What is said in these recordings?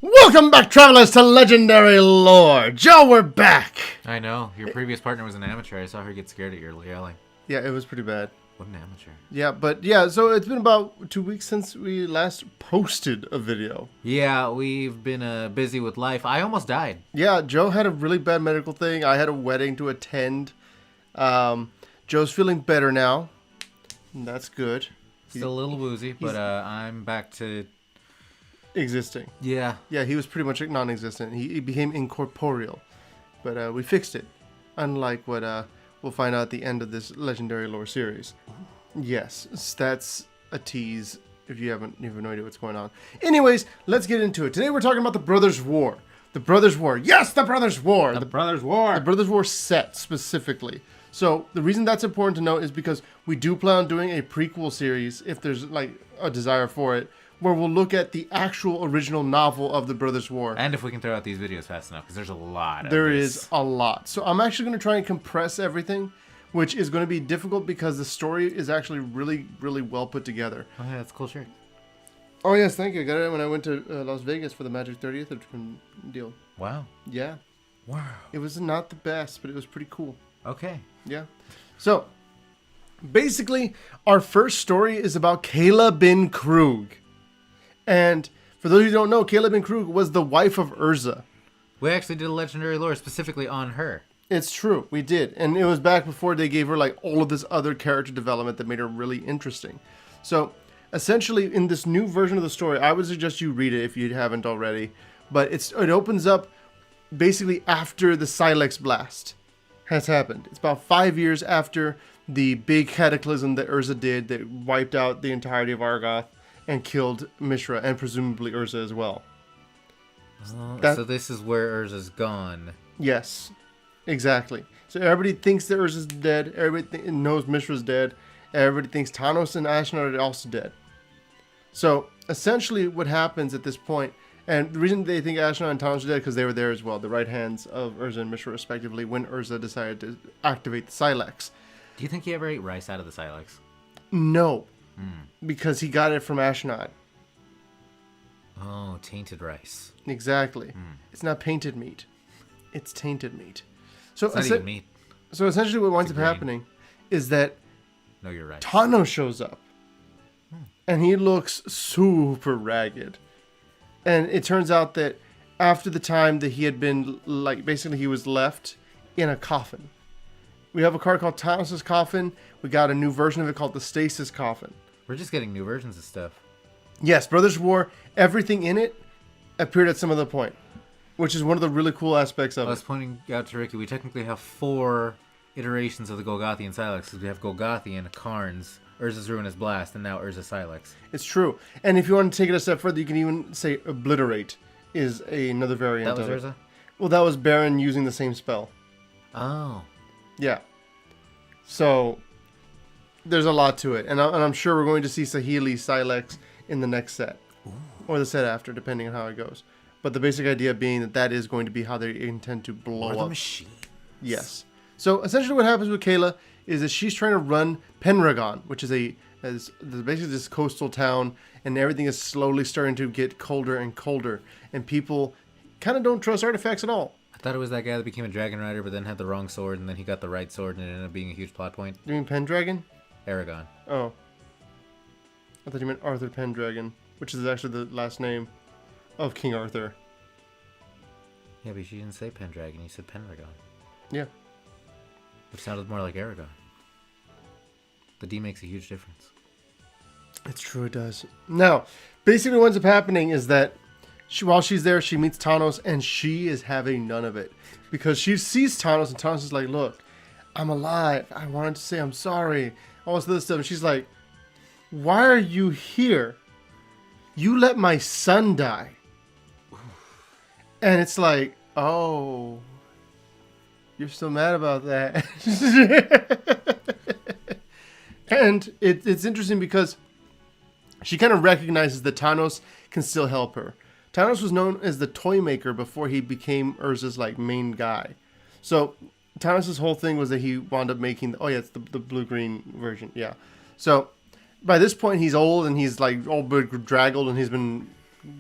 Welcome back, travelers, to Legendary Lore. Joe, we're back. I know. Your previous partner was an amateur. I saw her get scared at your yelling. Yeah, it was pretty bad. What an amateur. Yeah, so it's been about 2 weeks since we last posted a video. Yeah, we've been busy with life. I almost died. Yeah, Joe had a really bad medical thing. I had a wedding to attend. Joe's feeling better now. That's good. Still a little woozy, but I'm back to... Existing. Yeah. Yeah, he was pretty much non-existent. He became incorporeal. But we fixed it. Unlike what we'll find out at the end of this Legendary Lore series. Yes, that's a tease if you have no idea what's going on. Anyways, let's get into it. Today we're talking about the Brothers' War. The Brothers' War. Yes, the Brothers' War! The Brothers' War! The Brothers' War set, specifically. So, the reason that's important to note is because we do plan on doing a prequel series, if there's, like, a desire for it, where we'll look at the actual original novel of the Brothers' War. And if we can throw out these videos fast enough, because there's a lot of There is a lot. So I'm actually going to try and compress everything, which is going to be difficult because the story is actually really, really well put together. Oh, yeah, that's a cool shirt. Oh, yes, thank you. I got it when I went to Las Vegas for the Magic 30th deal. Wow. Yeah. Wow. It was not the best, but it was pretty cool. Okay. Yeah. So, basically, our first story is about Kayla Bin Kroog. And for those who don't know, Kayla Bin Kroog was the wife of Urza. We actually did a Legendary Lore specifically on her. It's true, we did. And it was back before they gave her like all of this other character development that made her really interesting. So, essentially, in this new version of the story, I would suggest you read it if you haven't already. But it opens up basically after the Silex blast has happened. It's about 5 years after the big cataclysm that Urza did that wiped out the entirety of Argoth and killed Mishra and presumably Urza as well. So this is where Urza's gone. Yes, exactly. So everybody thinks that Urza's dead. Everybody knows Mishra's dead. Everybody thinks Tanos and Ashnod are also dead. So essentially what happens at this point, and the reason they think Ashnod and Tanos are dead because they were there as well, the right hands of Urza and Mishra respectively, when Urza decided to activate the Silex. Do you think he ever ate rice out of the Silex? No. Because he got it from Ashnod. Oh, tainted rice. Exactly. It's not painted meat. It's tainted meat. So It's not even meat. So essentially what winds up happening is that No, you're right. Tano shows up. And he looks super ragged. And it turns out that after the time that he had been, like, basically he was left in a coffin. We have a card called Tanos' Coffin. We got a new version of it called the Stasis Coffin. We're just getting new versions of stuff. Yes, Brothers' War, everything in it appeared at some other point, which is one of the really cool aspects of it. I was pointing out to Ricky, we technically have 4 iterations of the Golgothian Silex, because we have Golgothian, Karns, Urza's Ruinous Blast, and now Urza Silex. It's true. And if you want to take it a step further, you can even say Obliterate is another variant That was of it. Urza? Well, that was Baron using the same spell. Oh. Yeah. So, there's a lot to it. And I'm sure we're going to see Sahili Silex in the next set. Ooh. Or the set after, depending on how it goes. But the basic idea being that that is going to be how they intend to blow up. Or the machines. Yes. So, essentially what happens with Kayla is that she's trying to run Pendragon, which is basically this coastal town, and everything is slowly starting to get colder and colder. And people kind of don't trust artifacts at all. I thought it was that guy that became a dragon rider, but then had the wrong sword, and then he got the right sword, and it ended up being a huge plot point. You mean Pendragon? Aragon. Oh. I thought you meant Arthur Pendragon, which is actually the last name of King Arthur. Yeah, but you didn't say Pendragon, you said Pendragon. Yeah. Which sounded more like Aragon. The D makes a huge difference. It's true, it does. Now, basically what ends up happening is that while she's there, she meets Tanos, and she is having none of it. Because she sees Tanos, and Tanos is like, look, I'm alive. I wanted to say I'm sorry. All this other stuff. And she's like, why are you here? You let my son die. And it's like, oh, you're still mad about that. And it's interesting because she kind of recognizes that Tanos can still help her. Tanos was known as the toy maker before he became Urza's like main guy. So Tanos' whole thing was that he wound up making, it's the blue-green version, yeah. So by this point he's old and he's like all bedraggled and he's been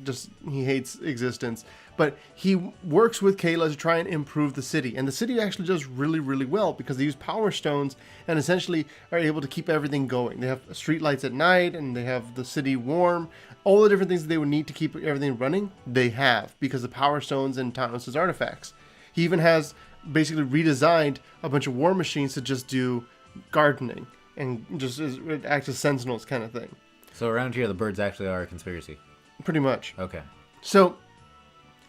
just he hates existence. But he works with Kayla to try and improve the city. And the city actually does really, really well because they use power stones and essentially are able to keep everything going. They have street lights at night and they have the city warm. All the different things that they would need to keep everything running, they have because of power stones and Tanos' artifacts. He even has basically redesigned a bunch of war machines to just do gardening and just act as sentinels kind of thing. So around here, the birds actually are a conspiracy. Pretty much. Okay. So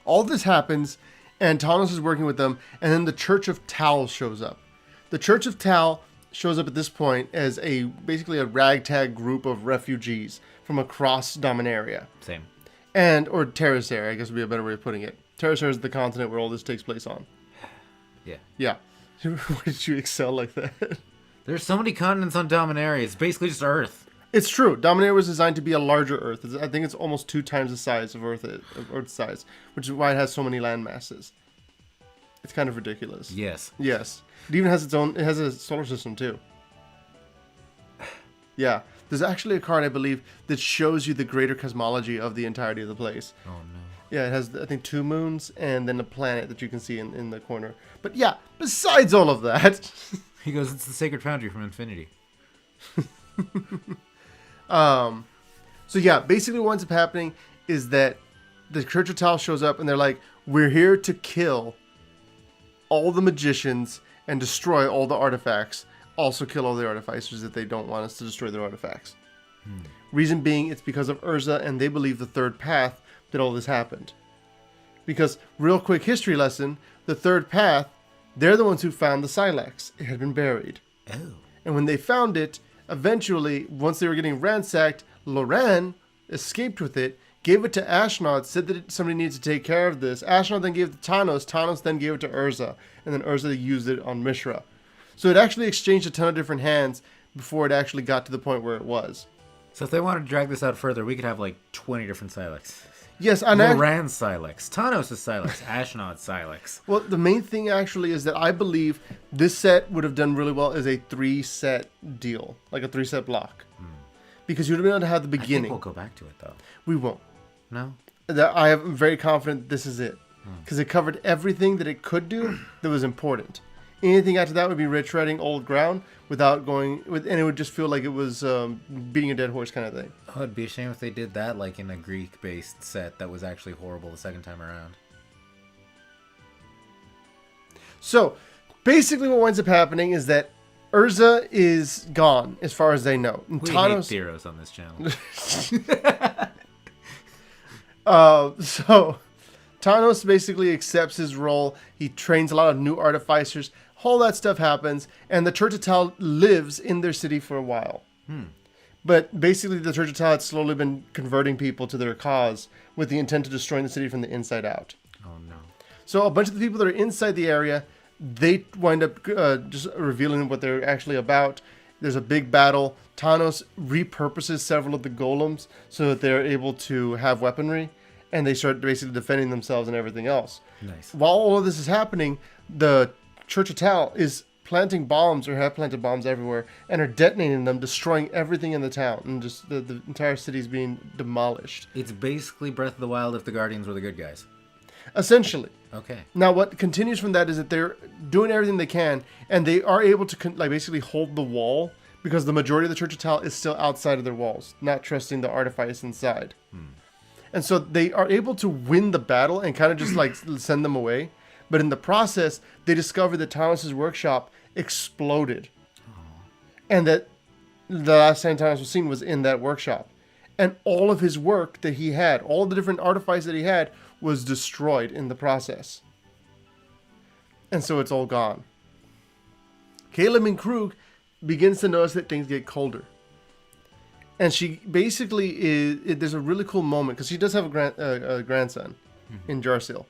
all this happens, and Tanos is working with them, and then the Church of Tal shows up. The Church of Tal shows up at this point as basically a ragtag group of refugees from across Dominaria. Same. Or Terrasair, I guess would be a better way of putting it. Terrasair is the continent where all this takes place on. Yeah. Yeah. Why did you excel like that? There's so many continents on Dominaria. It's basically just Earth. It's true. Dominaria was designed to be a larger Earth. I think it's almost 2 times the size of Earth's size, which is why it has so many land masses. It's kind of ridiculous. Yes. Yes. It even has it has a solar system too. Yeah. There's actually a card, I believe, that shows you the greater cosmology of the entirety of the place. Oh, no. Yeah, it has, I think, 2 moons and then a planet that you can see in the corner. But yeah, besides all of that... He goes, it's the sacred foundry from infinity. So yeah, basically what ends up happening is that the Church of Tal shows up and they're like, we're here to kill all the magicians and destroy all the artifacts. Also kill all the artificers if they don't want us to destroy their artifacts. Reason being, it's because of Urza, and they believe the third path that all this happened. Because, real quick history lesson, the third path, they're the ones who found the Silex. It had been buried. Oh. And when they found it, eventually, once they were getting ransacked, Loran escaped with it, gave it to Ashnod, said that somebody needed to take care of this. Ashnod then gave it to Tanos. Tanos then gave it to Urza. And then Urza used it on Mishra. So it actually exchanged a ton of different hands before it actually got to the point where it was. So if they wanted to drag this out further, we could have like 20 different Silex. Yes, and Loran's Silex, Tanos' Silex, Ashnod's Silex. Well, the main thing actually is that I believe this set would have done really well as a 3-set deal, like a 3-set block. Because you would have been able to have the beginning. I think we'll go back to it, though. We won't. No? I am very confident this is it. Because it covered everything that it could do that was important. Anything after that would be retreading old ground without going... and it would just feel like it was beating a dead horse kind of thing. Oh, it'd be a shame if they did that like in a Greek-based set that was actually horrible the second time around. So, basically what winds up happening is that Urza is gone, as far as they know. And We Tanos... hate Theros on this channel. So, Tanos basically accepts his role. He trains a lot of new artificers. All that stuff happens. And the Church of Tal lives in their city for a while. But basically, the Church of Tal had slowly been converting people to their cause with the intent of destroying the city from the inside out. Oh, no. So a bunch of the people that are inside the area, they wind up just revealing what they're actually about. There's a big battle. Tanos repurposes several of the golems so that they're able to have weaponry. And they start basically defending themselves and everything else. Nice. While all of this is happening, the Church of Tal is planting bombs, or have planted bombs everywhere, and are detonating them, destroying everything in the town. And just the entire city is being demolished. It's basically Breath of the Wild if the Guardians were the good guys. Essentially. Okay. Now, what continues from that is that they're doing everything they can, and they are able to basically hold the wall, because the majority of the Church of Tal is still outside of their walls, not trusting the artifice inside. And so they are able to win the battle and kind of just like send them away. But in the process, they discover that Tanos' workshop exploded. And that the last time Tanos was seen was in that workshop. And all of his work that he had, all the different artifices that he had, was destroyed in the process. And so it's all gone. Kayla Bin Kroog begins to notice that things get colder. And she basically there's a really cool moment, because she does have a grandson in Jarsil.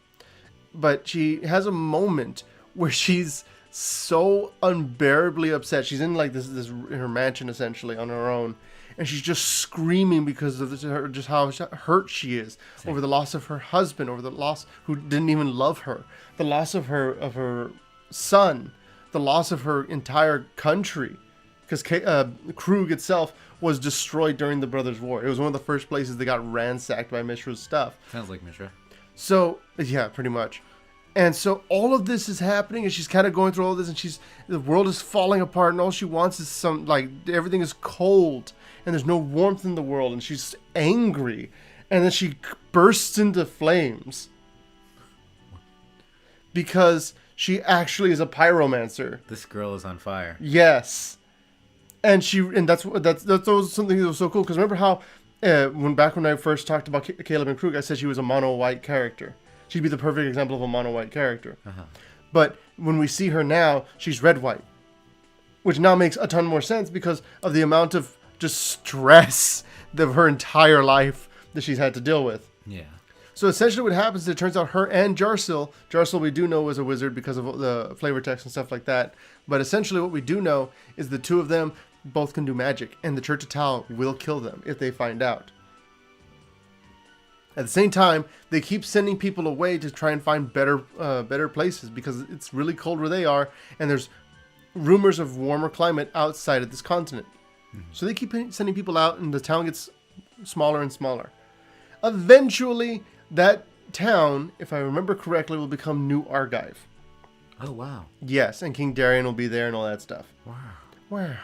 But she has a moment where she's so unbearably upset. She's in like this her mansion essentially on her own, and she's just screaming because of just how hurt she is over the loss of her husband, over the loss who didn't even love her, the loss of her son, the loss of her entire country, because Kroog itself was destroyed during the Brothers' War. It was one of the first places that got ransacked by Mishra's stuff. Sounds like Mishra. So, yeah, pretty much. And so all of this is happening, and she's kind of going through all this, and the world is falling apart, and all she wants is everything is cold, and there's no warmth in the world, and she's angry, and then she bursts into flames because she actually is a pyromancer. This girl is on fire. Yes, and that's something that was so cool, because remember how when I first talked about Kayla Bin Kroog, I said she was a mono white character. She'd be the perfect example of a mono-white character. But when we see her now, she's red-white. Which now makes a ton more sense because of the amount of just stress of her entire life that she's had to deal with. Yeah. So essentially what happens is it turns out her and Jarsil we do know was a wizard because of the flavor text and stuff like that. But essentially what we do know is the two of them both can do magic. And the Church of Tal will kill them if they find out. At the same time, they keep sending people away to try and find better places because it's really cold where they are, and there's rumors of warmer climate outside of this continent. So they keep sending people out, and the town gets smaller and smaller. Eventually, that town, if I remember correctly, will become New Argive. Oh, wow. Yes, and King Darian will be there and all that stuff. Wow.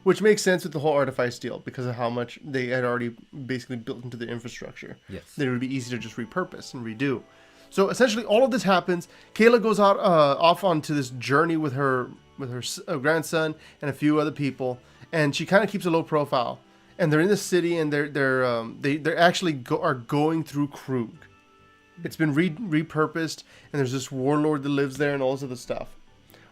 Which makes sense with the whole artifice deal because of how much they had already basically built into the infrastructure. Yes. That it would be easy to just repurpose and redo. So essentially all of this happens. Kayla goes out off onto this journey with her grandson and a few other people, and she kind of keeps a low profile. And they're in the city, and they're actually are going through Kroog. It's been repurposed, and there's this warlord that lives there and all this other stuff.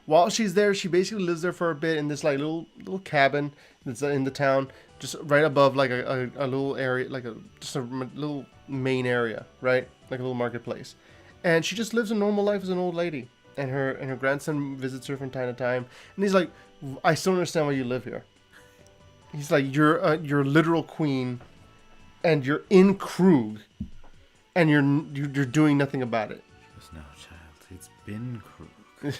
While she's there, she basically lives there for a bit in this like little cabin that's in the town, just right above like a little area, like just a little main area, right? Like a little marketplace. And she just lives a normal life as an old lady. And her grandson visits her from time to time. And he's like, I still don't understand why you live here. He's like, you're a literal queen, and you're in Kroog, and you're doing nothing about it. It's no child. It's been Kroog.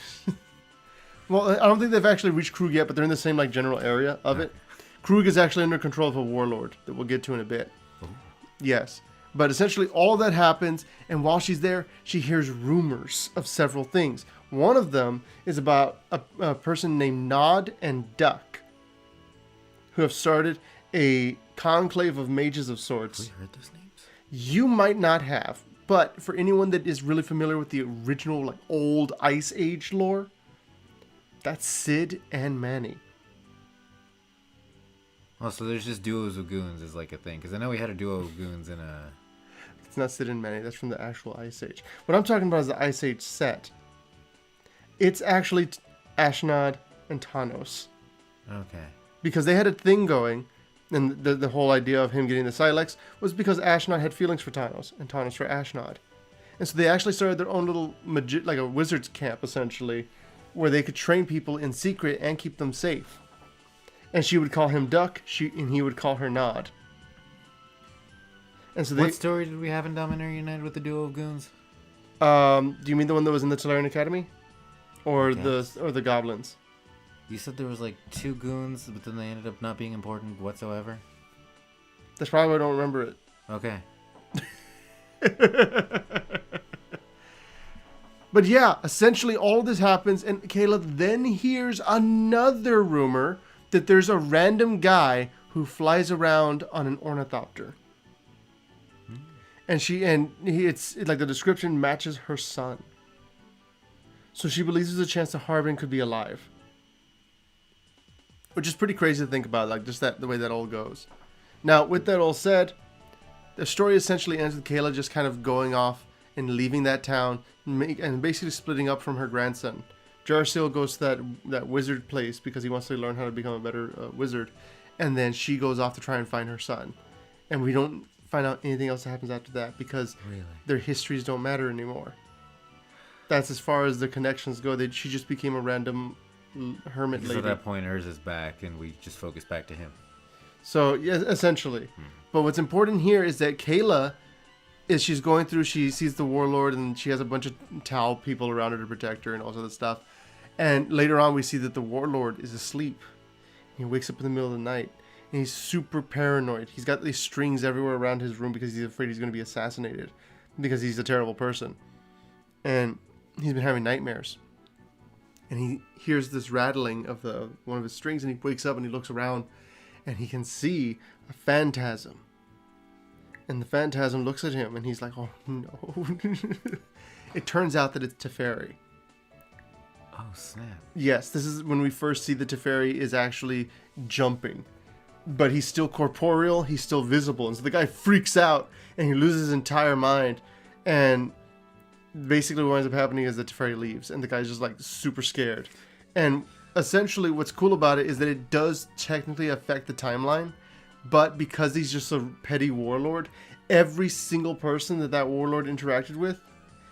Well, I don't think they've actually reached Kroog yet, but they're in the same like general area of it. Kroog is actually under control of a warlord that we'll get to in a bit. Ooh. Yes. But essentially all that happens, and while she's there, she hears rumors of several things. One of them is about a person named Nod and Duck, who have started a conclave of mages of sorts. Have we heard those names? You might not have, but for anyone that is really familiar with the original like old Ice Age lore, that's Sid and Manny. Oh, so there's just duos of goons is like a thing. Because I know we had a duo of goons in a... It's not Sid and Manny. That's from the actual Ice Age. What I'm talking about is the Ice Age set. It's actually Ashnod and Tanos. Okay. Because they had a thing going, and the whole idea of him getting the Silex was because Ashnod had feelings for Tanos, and Tanos for Ashnod. And so they actually started their own little, like a wizard's camp, essentially, where they could train people in secret and keep them safe. And she would call him Duck, and he would call her Nod. And so what story did we have in Dominator United with the duo of goons? Do you mean the one that was in the Tolarian Academy? Or the goblins? You said there was like 2 goons, but then they ended up not being important whatsoever? That's probably why I don't remember it. Okay. But yeah, essentially all of this happens, and Kayla then hears another rumor that there's a random guy who flies around on an ornithopter. And it's like the description matches her son. So she believes there's a chance that Harbin could be alive. Which is pretty crazy to think about, like just the way that all goes. Now, with that all said, the story essentially ends with Kayla just kind of going off and leaving that town and basically splitting up from her grandson. Jarsil goes to that wizard place because he wants to learn how to become a better wizard. And then she goes off to try and find her son. And we don't find out anything else that happens after that because their histories don't matter anymore. That's as far as the connections go. She just became a random hermit lady. So at that point, hers is back, and we just focus back to him. So, yeah, essentially. But what's important here is that Kayla, she's going through, she sees the warlord, and she has a bunch of Tal people around her to protect her and all this other stuff. And later on, we see that the warlord is asleep. He wakes up in the middle of the night, and he's super paranoid. He's got these strings everywhere around his room because he's afraid he's going to be assassinated because he's a terrible person. And he's been having nightmares. And he hears this rattling of one of his strings, and he wakes up and he looks around and he can see a phantasm. And the phantasm looks at him and he's like, oh no. It turns out that it's Teferi. Oh, snap. Yes, this is when we first see the Teferi is actually jumping. But he's still corporeal, he's still visible. And so the guy freaks out and he loses his entire mind. And basically what ends up happening is the Teferi leaves and the guy's just like super scared. And essentially what's cool about it is that it does technically affect the timeline. But because he's just a petty warlord, every single person that warlord interacted with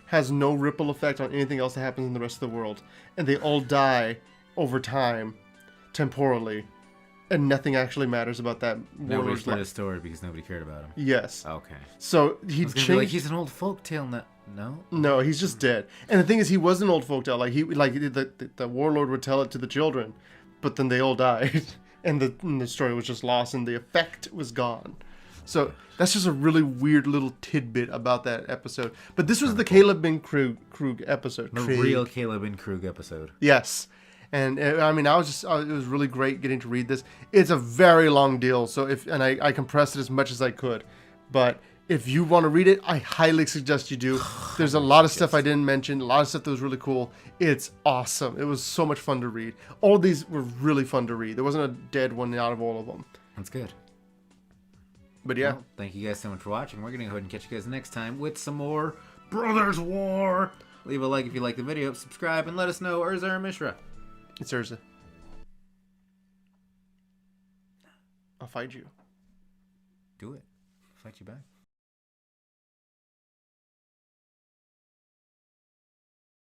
has no ripple effect on anything else that happens in the rest of the world. And they all die over time, temporally. And nothing actually matters about that Nobody warlord's spread life. his story because nobody cared about him. Yes. Okay. So I he was gonna be like, changed. he's an old folktale now. No? No, he's just dead. And the thing is, he was an old folktale. Like the warlord would tell it to the children, but then they all died, and the story was just lost, and the effect was gone. So that's just a really weird little tidbit about that episode. But this was the Kayla Bin Kroog episode. The Kroog. real Kayla Bin Kroog episode. Yes. And I mean, it was really great getting to read this. It's a very long deal, so I compressed it as much as I could. But if you want to read it, I highly suggest you do. There's a lot of stuff I didn't mention, a lot of stuff that was really cool. It's awesome. It was so much fun to read. All of these were really fun to read. There wasn't a dead one out of all of them. That's good. But yeah. Well, thank you guys so much for watching. We're going to go ahead and catch you guys next time with some more Brothers War. Leave a like if you like the video, subscribe, and let us know Urza or Mishra. It's Urza. I'll fight you. Do it. Fight you back.